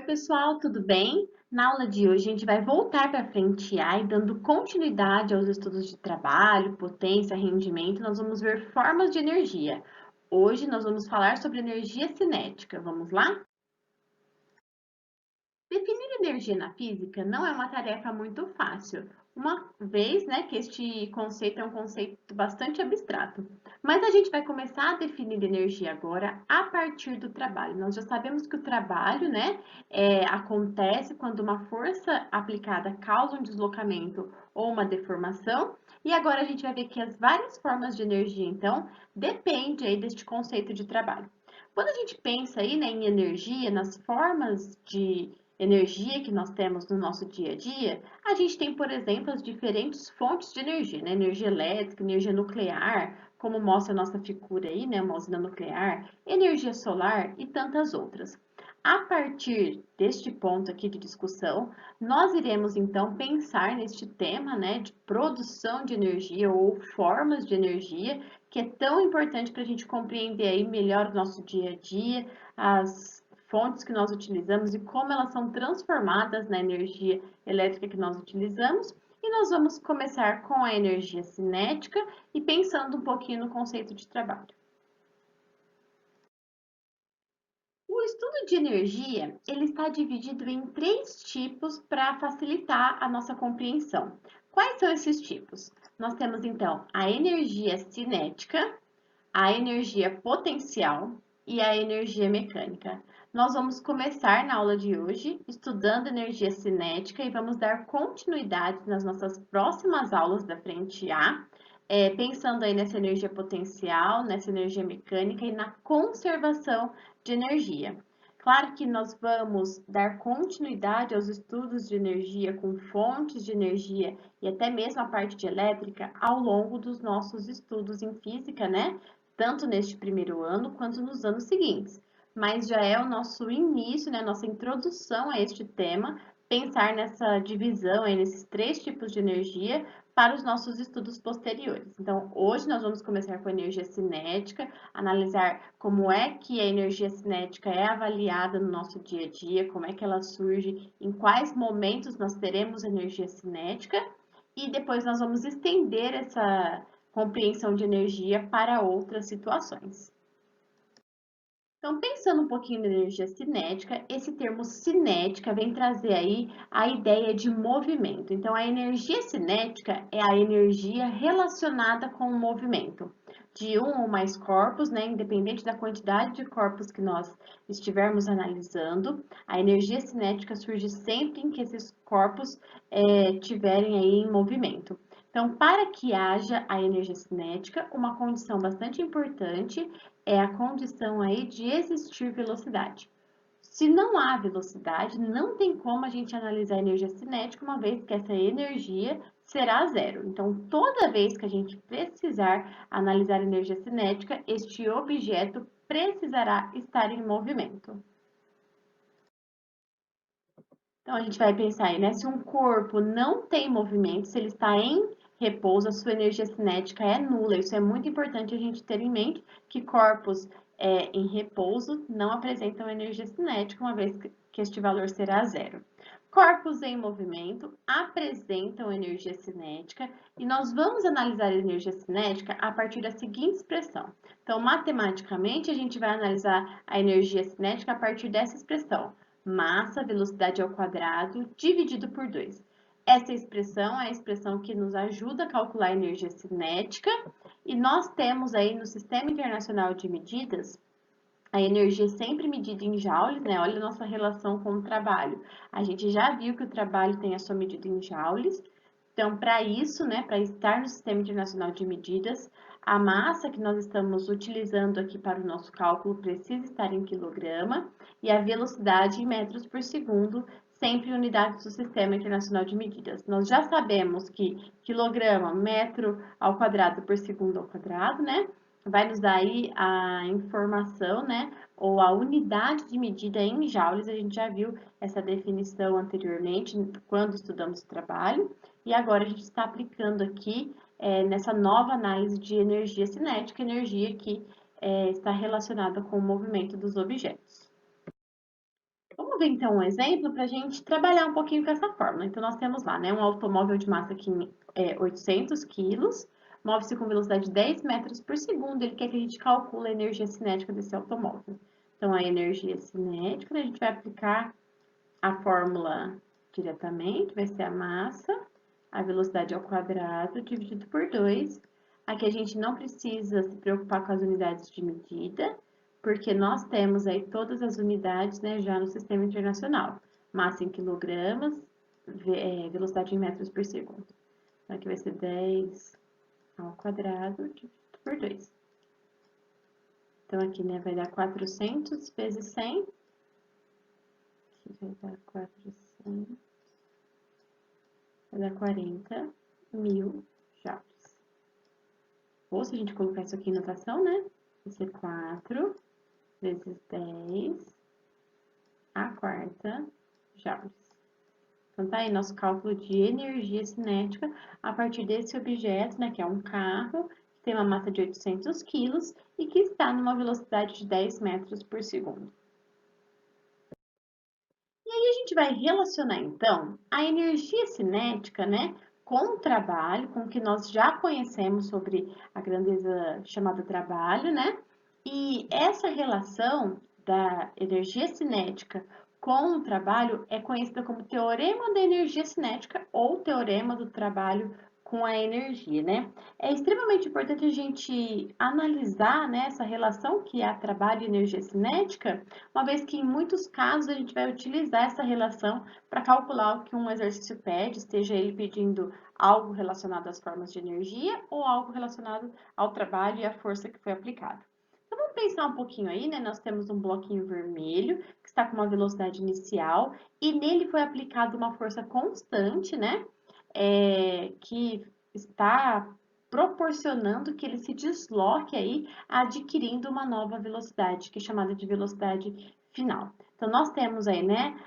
Oi, pessoal, tudo bem? Na aula de hoje, a gente vai voltar para frente e dando continuidade aos estudos de trabalho, potência, rendimento, nós vamos ver formas de energia. Hoje, nós vamos falar sobre energia cinética. Vamos lá? Definir energia na física não é uma tarefa muito fácil, uma vez, né, que este conceito é um conceito bastante abstrato. Mas a gente vai começar a definir energia agora a partir do trabalho. Nós já sabemos que o trabalho, né, acontece quando uma força aplicada causa um deslocamento ou uma deformação. E agora a gente vai ver que as várias formas de energia, então, depende aí deste conceito de trabalho. Quando a gente pensa aí, né, em energia, nas formas de energia que nós temos no nosso dia a dia, a gente tem, por exemplo, as diferentes fontes de energia, né? Energia elétrica, energia nuclear, como mostra a nossa figura aí, né? Uma usina nuclear, energia solar e tantas outras. A partir deste ponto aqui de discussão, nós iremos então pensar neste tema, né, de produção de energia ou formas de energia, que é tão importante para a gente compreender aí melhor o nosso dia a dia, as fontes que nós utilizamos e como elas são transformadas na energia elétrica que nós utilizamos. E nós vamos começar com a energia cinética e pensando um pouquinho no conceito de trabalho. O estudo de energia, ele está dividido em três tipos para facilitar a nossa compreensão. Quais são esses tipos? Nós temos então a energia cinética, a energia potencial e a energia mecânica. Nós vamos começar na aula de hoje estudando energia cinética e vamos dar continuidade nas nossas próximas aulas da frente A, pensando aí nessa energia potencial, nessa energia mecânica e na conservação de energia. Claro que nós vamos dar continuidade aos estudos de energia com fontes de energia e até mesmo a parte de elétrica ao longo dos nossos estudos em física, né? Tanto neste primeiro ano quanto nos anos seguintes. Mas já é o nosso início, né? Nossa introdução a este tema, pensar nessa divisão aí, nesses três tipos de energia para os nossos estudos posteriores. Então, hoje nós vamos começar com a energia cinética, analisar como é que a energia cinética é avaliada no nosso dia a dia, como é que ela surge, em quais momentos nós teremos energia cinética, e depois nós vamos estender essa compreensão de energia para outras situações. Então, pensando um pouquinho na energia cinética, esse termo cinética vem trazer aí a ideia de movimento. Então, a energia cinética é a energia relacionada com o movimento de um ou mais corpos, né? Independente da quantidade de corpos que nós estivermos analisando, a energia cinética surge sempre em que esses corpos tiverem aí em movimento. Então, para que haja a energia cinética, uma condição bastante importante é a condição aí de existir velocidade. Se não há velocidade, não tem como a gente analisar a energia cinética, uma vez que essa energia será zero. Então, toda vez que a gente precisar analisar a energia cinética, este objeto precisará estar em movimento. Então, a gente vai pensar aí, né? Se um corpo não tem movimento, se ele está em repouso, a sua energia cinética é nula. Isso é muito importante a gente ter em mente que corpos em repouso não apresentam energia cinética, uma vez que este valor será zero. Corpos em movimento apresentam energia cinética e nós vamos analisar a energia cinética a partir da seguinte expressão. Então, matematicamente, a gente vai analisar a energia cinética a partir dessa expressão: massa, velocidade ao quadrado, dividido por 2. Essa expressão é a expressão que nos ajuda a calcular a energia cinética e nós temos aí no Sistema Internacional de Medidas a energia sempre medida em joules, né? Olha a nossa relação com o trabalho. A gente já viu que o trabalho tem a sua medida em joules. Então, para isso, né, para estar no Sistema Internacional de Medidas, a massa que nós estamos utilizando aqui para o nosso cálculo precisa estar em quilograma e a velocidade em metros por segundo, sempre em unidades do Sistema Internacional de Medidas. Nós já sabemos que quilograma, metro ao quadrado por segundo ao quadrado, né? Vai nos dar aí a informação, né, ou a unidade de medida em joules. A gente já viu essa definição anteriormente, quando estudamos o trabalho, e agora a gente está aplicando aqui nessa nova análise de energia cinética, energia que está relacionada com o movimento dos objetos. Vamos ver então um exemplo para a gente trabalhar um pouquinho com essa fórmula. Então, nós temos lá, né, um automóvel de massa que 800 quilos, move-se com velocidade de 10 metros por segundo. Ele quer que a gente calcule a energia cinética desse automóvel. Então, a energia cinética, né, a gente vai aplicar a fórmula diretamente, vai ser a massa, a velocidade ao quadrado, dividido por 2. Aqui a gente não precisa se preocupar com as unidades de medida, porque nós temos aí todas as unidades, né, já no sistema internacional. Massa em quilogramas, velocidade em metros por segundo. Então, aqui vai ser 10 ao quadrado dividido por 2. Então, aqui, né, vai dar 400 vezes 100. Aqui vai dar 400, vai dar 40.000 joules. Ou se a gente colocar isso aqui em notação, né, vai ser 4 vezes 10 a quarta joules. Então, tá aí nosso cálculo de energia cinética a partir desse objeto, né, que é um carro, que tem uma massa de 800 quilos e que está numa velocidade de 10 metros por segundo. E aí a gente vai relacionar, então, a energia cinética, né, com o trabalho, com o que nós já conhecemos sobre a grandeza chamada trabalho, né? E essa relação da energia cinética com o trabalho é conhecida como teorema da energia cinética ou teorema do trabalho com a energia, né? É extremamente importante a gente analisar, né, essa relação que é trabalho e energia cinética, uma vez que em muitos casos a gente vai utilizar essa relação para calcular o que um exercício pede, esteja ele pedindo algo relacionado às formas de energia ou algo relacionado ao trabalho e à força que foi aplicada. Então, vamos pensar um pouquinho aí, né? Nós temos um bloquinho vermelho que está com uma velocidade inicial e nele foi aplicada uma força constante, né? Que está proporcionando que ele se desloque aí, adquirindo uma nova velocidade, que é chamada de velocidade final. Então, nós temos aí, né,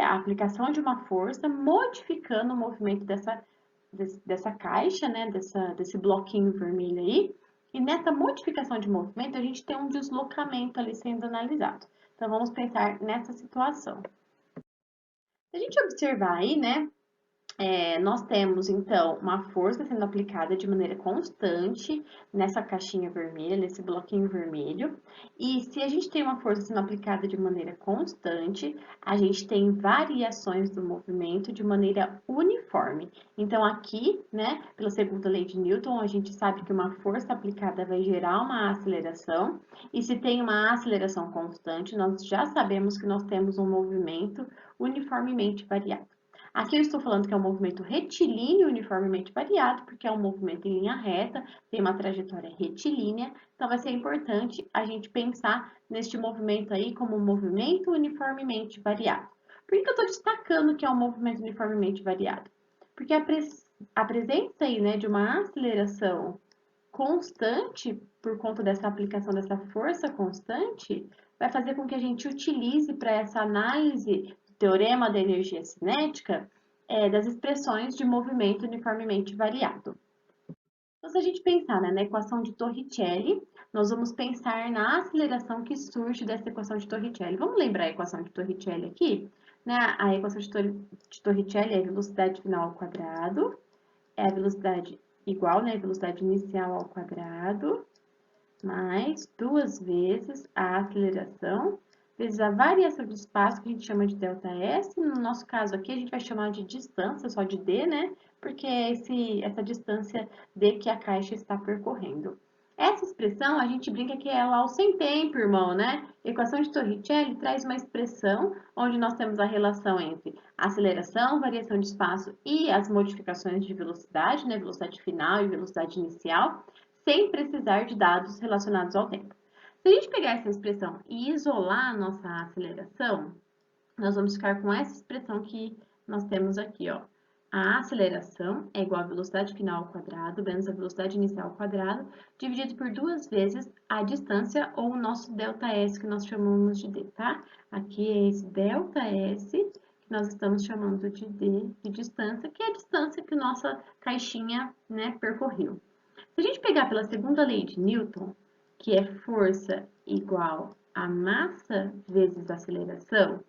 a aplicação de uma força modificando o movimento dessa caixa, né, desse bloquinho vermelho aí, e nessa modificação de movimento, a gente tem um deslocamento ali sendo analisado. Então, vamos pensar nessa situação. Se a gente observar aí, né, nós temos, então, uma força sendo aplicada de maneira constante nessa caixinha vermelha, nesse bloquinho vermelho. E se a gente tem uma força sendo aplicada de maneira constante, a gente tem variações do movimento de maneira uniforme. Então, aqui, né, pela segunda lei de Newton, a gente sabe que uma força aplicada vai gerar uma aceleração. E se tem uma aceleração constante, nós já sabemos que nós temos um movimento uniformemente variado. Aqui eu estou falando que é um movimento retilíneo uniformemente variado, porque é um movimento em linha reta, tem uma trajetória retilínea, então vai ser importante a gente pensar neste movimento aí como um movimento uniformemente variado. Por que eu estou destacando que é um movimento uniformemente variado? Porque a presença aí, né, de uma aceleração constante, por conta dessa aplicação dessa força constante, vai fazer com que a gente utilize para essa análise teorema da energia cinética, das expressões de movimento uniformemente variado. Então, se a gente pensar, né, na equação de Torricelli, nós vamos pensar na aceleração que surge dessa equação de Torricelli. Vamos lembrar a equação de Torricelli aqui? Né? A equação de Torricelli é a velocidade final ao quadrado, é a velocidade igual, né, a velocidade inicial ao quadrado, mais 2 vezes a aceleração, vezes a variação de espaço, que a gente chama de ΔS. No nosso caso aqui, a gente vai chamar de distância, só de D, né? Porque é essa distância D que a caixa está percorrendo. Essa expressão, a gente brinca que é lá ao sem tempo, irmão, né? Equação de Torricelli traz uma expressão onde nós temos a relação entre aceleração, variação de espaço e as modificações de velocidade, né? Velocidade final e velocidade inicial, sem precisar de dados relacionados ao tempo. Se a gente pegar essa expressão e isolar a nossa aceleração, nós vamos ficar com essa expressão que nós temos aqui, ó. A aceleração é igual à velocidade final ao quadrado, menos a velocidade inicial ao quadrado, dividido por 2 vezes a distância ou o nosso ΔS, que nós chamamos de D, tá? Aqui é esse ΔS, que nós estamos chamando de D de distância, que é a distância que nossa caixinha, né, percorreu. Se a gente pegar pela segunda lei de Newton, que é força igual a massa vezes aceleração,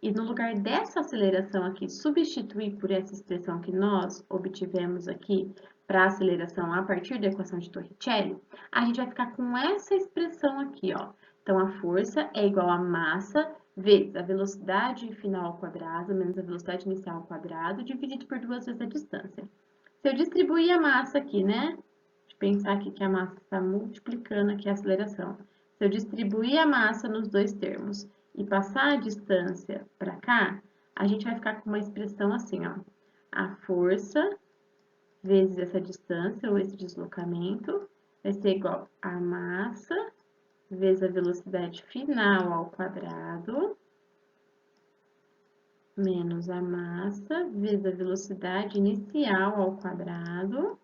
e no lugar dessa aceleração aqui, substituir por essa expressão que nós obtivemos aqui para a aceleração a partir da equação de Torricelli, a gente vai ficar com essa expressão aqui, ó. Então, a força é igual a massa vezes a velocidade final ao quadrado menos a velocidade inicial ao quadrado, dividido por 2 vezes a distância. Se eu distribuir a massa aqui, né? De pensar aqui que a massa está multiplicando aqui a aceleração. Se eu distribuir a massa nos dois termos e passar a distância para cá, a gente vai ficar com uma expressão assim, ó. A força vezes essa distância ou esse deslocamento vai ser igual a massa vezes a velocidade final ao quadrado menos a massa vezes a velocidade inicial ao quadrado.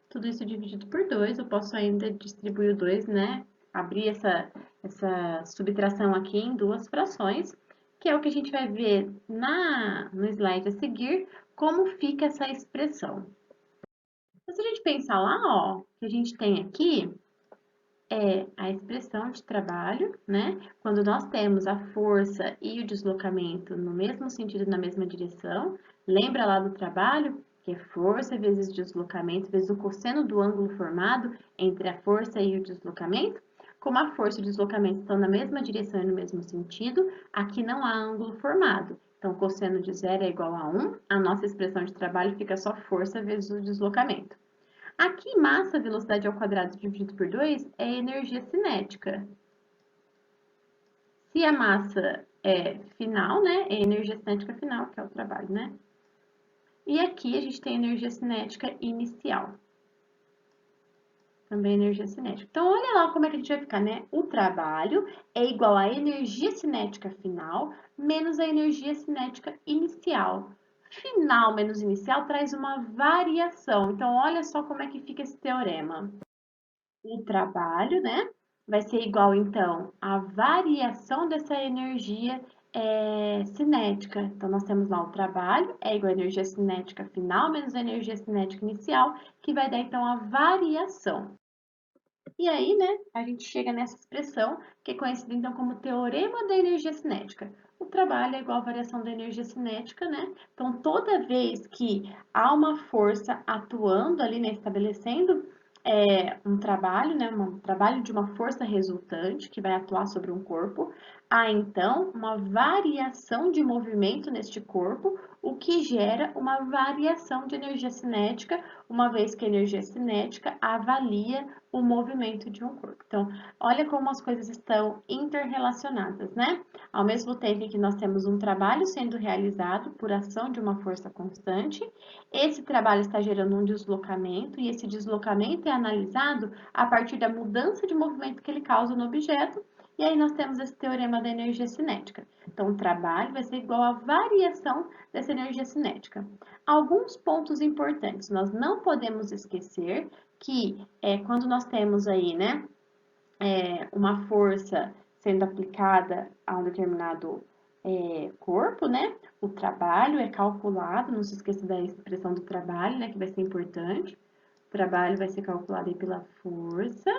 Tudo isso dividido por 2, eu posso ainda distribuir o 2, né? Abrir essa subtração aqui em duas frações, que é o que a gente vai ver no slide a seguir, como fica essa expressão. Então, se a gente pensar lá, ó, que a gente tem aqui é a expressão de trabalho, né? Quando nós temos a força e o deslocamento no mesmo sentido, na mesma direção. Lembra lá do trabalho? Que é força vezes deslocamento vezes o cosseno do ângulo formado entre a força e o deslocamento. Como a força e o deslocamento estão na mesma direção e no mesmo sentido, aqui não há ângulo formado. Então, o cosseno de zero é igual a 1, a nossa expressão de trabalho fica só força vezes o deslocamento. Aqui, massa, velocidade ao quadrado dividido por 2 é energia cinética. Se a massa é final, né, é energia cinética final, que é o trabalho, né? E aqui a gente tem energia cinética inicial. Também energia cinética. Então, olha lá como é que a gente vai ficar, né? O trabalho é igual à energia cinética final menos a energia cinética inicial. Final menos inicial traz uma variação. Então, olha só como é que fica esse teorema. O trabalho, né? Vai ser igual, então, à variação dessa energia cinética. Então, nós temos lá o trabalho, é igual à energia cinética final menos a energia cinética inicial, que vai dar, então, a variação. E aí, né, a gente chega nessa expressão, que é conhecida, então, como teorema da energia cinética. O trabalho é igual à variação da energia cinética, né? Então, toda vez que há uma força atuando ali, né, estabelecendo um trabalho, né, um trabalho de uma força resultante que vai atuar sobre um corpo, há então uma variação de movimento neste corpo, o que gera uma variação de energia cinética, uma vez que a energia cinética avalia o movimento de um corpo. Então, olha como as coisas estão interrelacionadas, né? Ao mesmo tempo que nós temos um trabalho sendo realizado por ação de uma força constante, esse trabalho está gerando um deslocamento e esse deslocamento é analisado a partir da mudança de movimento que ele causa no objeto, e aí nós temos esse teorema da energia cinética. Então, o trabalho vai ser igual à variação dessa energia cinética. Alguns pontos importantes, nós não podemos esquecer que quando nós temos aí, né, uma força sendo aplicada a um determinado corpo, né, o trabalho é calculado, não se esqueça da expressão do trabalho, né, que vai ser importante. O trabalho vai ser calculado aí pela força,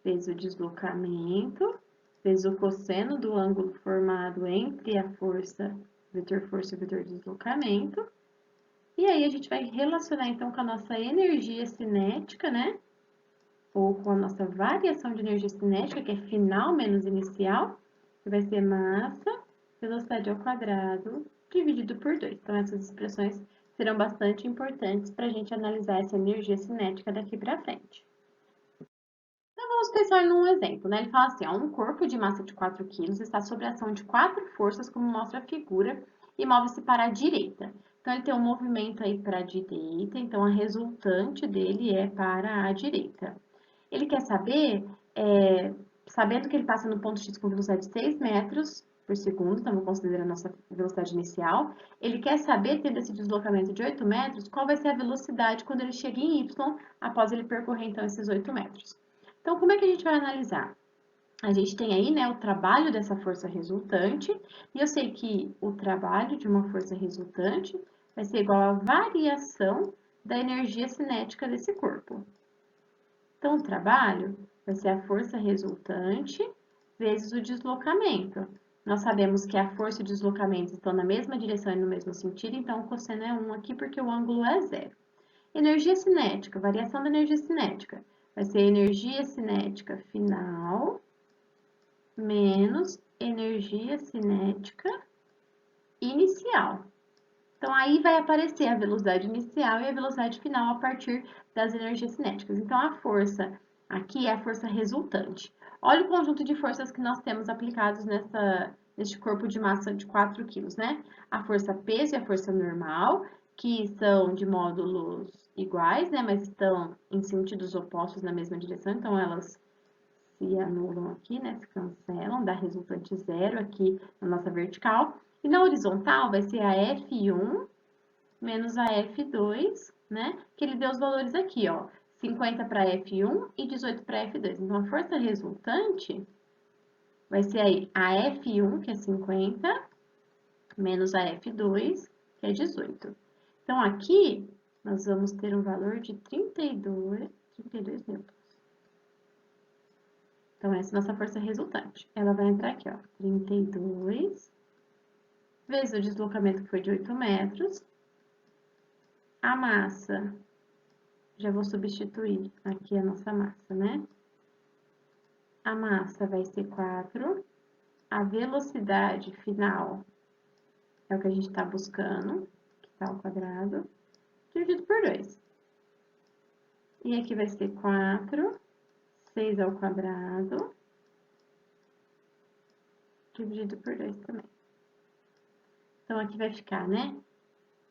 vezes o deslocamento, vezes o cosseno do ângulo formado entre a força e o vetor deslocamento. E aí a gente vai relacionar então com a nossa energia cinética, né? Ou com a nossa variação de energia cinética, que é final menos inicial, que vai ser massa, velocidade ao quadrado, dividido por 2. Então, essas expressões serão bastante importantes para a gente analisar essa energia cinética daqui para frente. Então, vamos pensar num exemplo, né? Ele fala assim, ó, um corpo de massa de 4 kg está sob a ação de 4 forças, como mostra a figura, e move-se para a direita. Então, ele tem um movimento aí para a direita, então a resultante dele é para a direita. Ele quer saber, sabendo que ele passa no ponto X com velocidade de 6 metros por segundo, então vou considerar a nossa velocidade inicial, ele quer saber, tendo esse deslocamento de 8 metros, qual vai ser a velocidade quando ele chega em Y, após ele percorrer, então, esses 8 metros. Então, como é que a gente vai analisar? A gente tem aí, né, o trabalho dessa força resultante, e eu sei que o trabalho de uma força resultante vai ser igual à variação da energia cinética desse corpo. Então, o trabalho vai ser a força resultante vezes o deslocamento. Nós sabemos que a força e o deslocamento estão na mesma direção e no mesmo sentido, então o cosseno é 1 aqui porque o ângulo é 0. Energia cinética, variação da energia cinética. Vai ser energia cinética final menos energia cinética inicial. Então, aí vai aparecer a velocidade inicial e a velocidade final a partir das energias cinéticas. Então, a força aqui é a força resultante. Olha o conjunto de forças que nós temos aplicados neste corpo de massa de 4 kg, né? A força peso e a força normal, que são de módulos iguais, né? Mas estão em sentidos opostos na mesma direção, então elas se anulam aqui, né? Se cancelam, dá resultante zero aqui na nossa vertical. E na horizontal vai ser a F1 menos a F2, né? Que ele deu os valores aqui, ó. 50 para F1 e 18 para F2. Então, a força resultante vai ser aí a F1, que é 50, menos a F2, que é 18. Então, aqui, nós vamos ter um valor de 32 newtons. Então, essa é a nossa força resultante. Ela vai entrar aqui, ó, 32 vezes o deslocamento que foi de 8 metros. A massa, já vou substituir aqui a nossa massa, né? A massa vai ser 4. A velocidade final é o que a gente está buscando, que está ao quadrado, dividido por 2. E aqui vai ser 4, 6 ao quadrado, dividido por 2 também. Então, aqui vai ficar, né?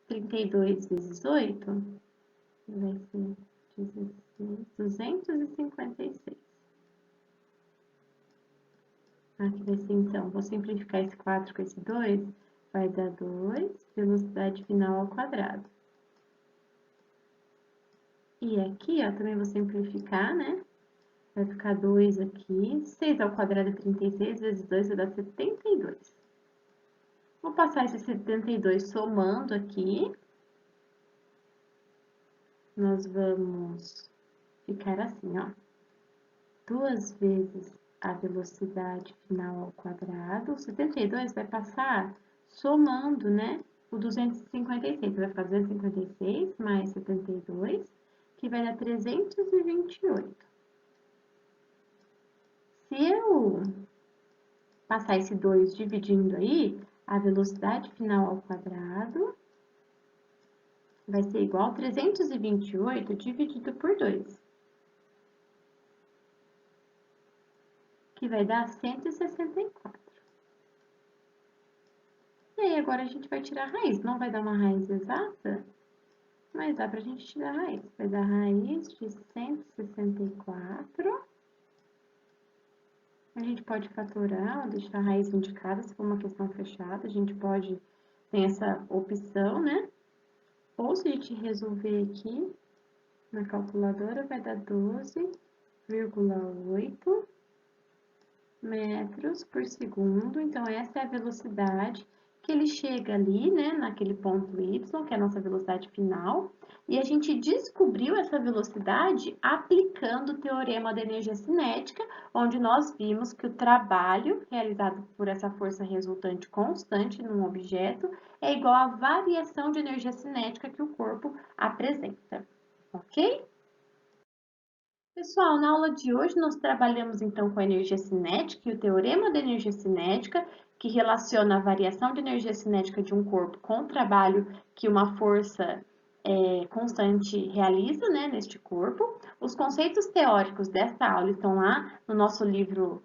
32 vezes 8 vai ser 16, 256. Aqui vai ser, então, vou simplificar esse 4 com esse 2, vai dar 2, velocidade final ao quadrado. E aqui, ó, também vou simplificar, né? Vai ficar 2 aqui, 6 ao quadrado é 36, vezes 2 vai dar 72. Vou passar esse 72 somando aqui. Nós vamos ficar assim, ó. 2 vezes a velocidade final ao quadrado. O 72 vai passar somando, né? O 256. Vai ficar 256 mais 72, que vai dar 328. Se eu passar esse 2 dividindo aí, a velocidade final ao quadrado vai ser igual a 328 dividido por 2, que vai dar 164. E aí, agora a gente vai tirar a raiz. Não vai dar uma raiz exata, mas dá pra gente tirar a raiz. Vai dar raiz de 164. A gente pode fatorar ou deixar a raiz indicada, se for uma questão fechada. A gente pode, tem essa opção, né? Ou se a gente resolver aqui na calculadora, vai dar 12,8 metros por segundo. Então, essa é a velocidade que ele chega ali, né, naquele ponto Y, que é a nossa velocidade final. E a gente descobriu essa velocidade aplicando o teorema da energia cinética, onde nós vimos que o trabalho realizado por essa força resultante constante num objeto é igual à variação de energia cinética que o corpo apresenta, ok? Pessoal, na aula de hoje nós trabalhamos então com a energia cinética e o teorema da energia cinética, que relaciona a variação de energia cinética de um corpo com o trabalho que uma força constante realiza, né, neste corpo. Os conceitos teóricos desta aula estão lá no nosso livro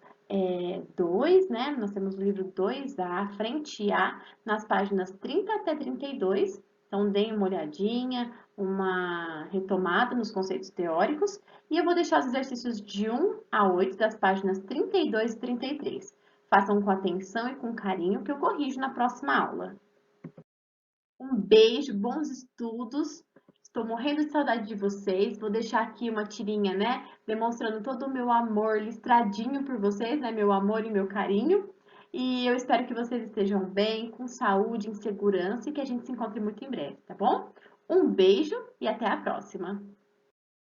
2, né? Nós temos o livro 2A, frente A, nas páginas 30 até 32. Então, deem uma olhadinha, uma retomada nos conceitos teóricos. E eu vou deixar os exercícios de 1 a 8 das páginas 32 e 33. Façam com atenção e com carinho que eu corrijo na próxima aula. Um beijo, bons estudos. Estou morrendo de saudade de vocês. Vou deixar aqui uma tirinha, né? Demonstrando todo o meu amor listradinho por vocês, né? Meu amor e meu carinho. E eu espero que vocês estejam bem, com saúde, em segurança e que a gente se encontre muito em breve, tá bom? Um beijo e até a próxima!